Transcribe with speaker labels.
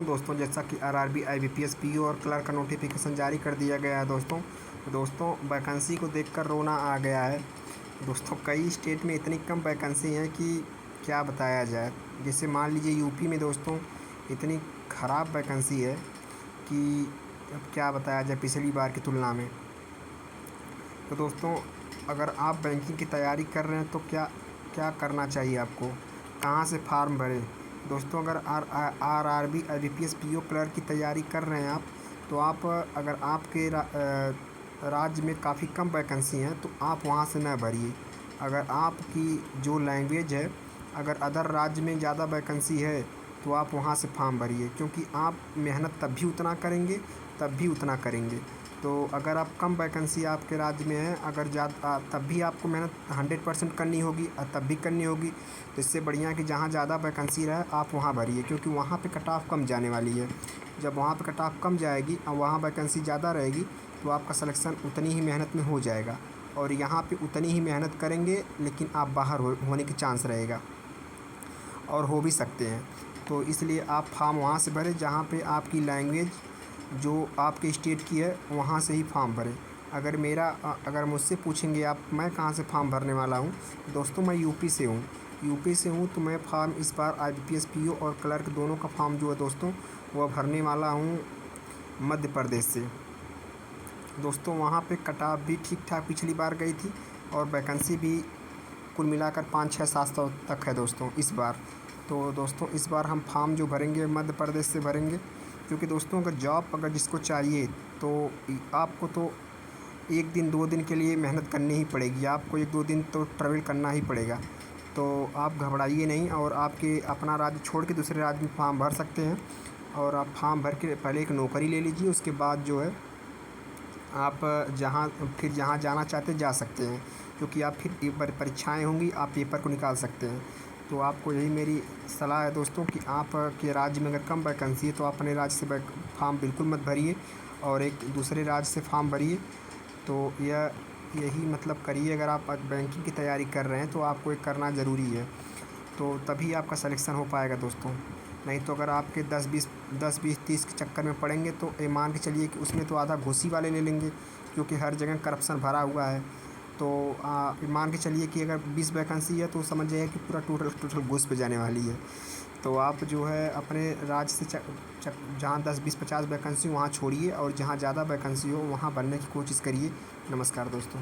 Speaker 1: दोस्तों जैसा कि आरआरबी आईबीपीएस पीओ और क्लर्क का नोटिफिकेशन जारी कर दिया गया है दोस्तों वैकेंसी को देखकर रोना आ गया है। दोस्तों कई स्टेट में इतनी कम वैकेंसी है कि क्या बताया जाए। जैसे मान लीजिए यूपी में दोस्तों इतनी ख़राब वैकेंसी है कि अब क्या बताया जाए पिछली बार की तुलना में। तो दोस्तों अगर आप बैंकिंग की तैयारी कर रहे हैं तो क्या क्या करना चाहिए आपको, कहाँ से फार्म भरें। दोस्तों अगर आरआरबी आईबीपीएस पीओ क्लर्क की तैयारी कर रहे हैं आप, तो आप अगर आपके राज्य में काफ़ी कम वैकेंसी हैं तो आप वहाँ से न भरिए। अगर आपकी जो लैंग्वेज है, अगर अदर राज्य में ज़्यादा वैकेंसी है तो आप वहाँ से फॉर्म भरिए, क्योंकि आप मेहनत तब भी उतना करेंगे। तो अगर आप कम वैकेंसी आपके राज्य में है, अगर ज़्यादा तब भी आपको मेहनत 100% करनी होगी और तब भी करनी होगी। तो इससे बढ़िया है कि जहाँ ज़्यादा वैकेंसी रहे आप वहाँ भरिए, क्योंकि वहाँ पे कट ऑफ कम जाने वाली है। जब वहाँ पे कट ऑफ कम जाएगी और वहाँ वैकेंसी ज़्यादा रहेगी तो आपका सिलेक्शन उतनी ही मेहनत में हो जाएगा। और यहाँ पे उतनी ही मेहनत करेंगे लेकिन आप बाहर होने की चांस रहेगा, और हो भी सकते हैं। तो इसलिए आप फॉर्म वहाँ से भरें जहाँ पे आपकी लैंग्वेज जो आपके स्टेट की है वहाँ से ही फॉर्म भरें। अगर मुझसे पूछेंगे आप मैं कहाँ से फॉर्म भरने वाला हूँ, दोस्तों मैं यूपी से हूँ। तो मैं फॉर्म इस बार आईबीपीएस पीओ और क्लर्क दोनों का फॉर्म जो है दोस्तों वह भरने वाला हूँ मध्य प्रदेश से। दोस्तों वहाँ पे कट ऑफ भी ठीक ठाक पिछली बार गई थी और वैकेंसी भी कुल मिलाकर 500-600 तक है दोस्तों इस बार। तो दोस्तों इस बार हम फॉर्म जो भरेंगे मध्य प्रदेश से भरेंगे, क्योंकि दोस्तों अगर जिसको चाहिए तो आपको तो 1 दिन 2 दिन के लिए मेहनत करनी ही पड़ेगी। आपको 1-2 दिन तो ट्रैवल करना ही पड़ेगा। तो आप घबराइए नहीं और आपके अपना राज्य छोड़ के दूसरे राज्य में फॉर्म भर सकते हैं। और आप फॉर्म भर के पहले एक नौकरी ले लीजिए, उसके बाद जो है आप जहाँ जाना चाहते जा सकते हैं, क्योंकि आप फिर परीक्षाएँ होंगी, आप पेपर को निकाल सकते हैं। तो आपको यही मेरी सलाह है दोस्तों कि आप के राज्य में अगर कम वैकेंसी है तो आप अपने राज्य से फॉर्म बिल्कुल मत भरिए और एक दूसरे राज्य से फॉर्म भरिए। तो यही मतलब करिए। अगर आप बैंकिंग की तैयारी कर रहे हैं तो आपको ये करना ज़रूरी है, तो तभी आपका सिलेक्शन हो पाएगा दोस्तों। नहीं तो अगर आपके 10-20-30 के चक्कर में पड़ेंगे तो ये मान के चलिए कि उसमें तो आधा घूस ही वाले ले लेंगे, क्योंकि हर जगह करप्शन भरा हुआ है। तो मान के चलिए कि अगर 20 वैकेंसी है तो समझ जाइए कि पूरा टोटल घूस पे जाने वाली है। तो आप जो है अपने राज्य से जहाँ 10-20-50 वैकेंसी वहाँ छोड़िए और जहाँ ज़्यादा वैकेंसी हो वहाँ भरने की कोशिश करिए। नमस्कार दोस्तों।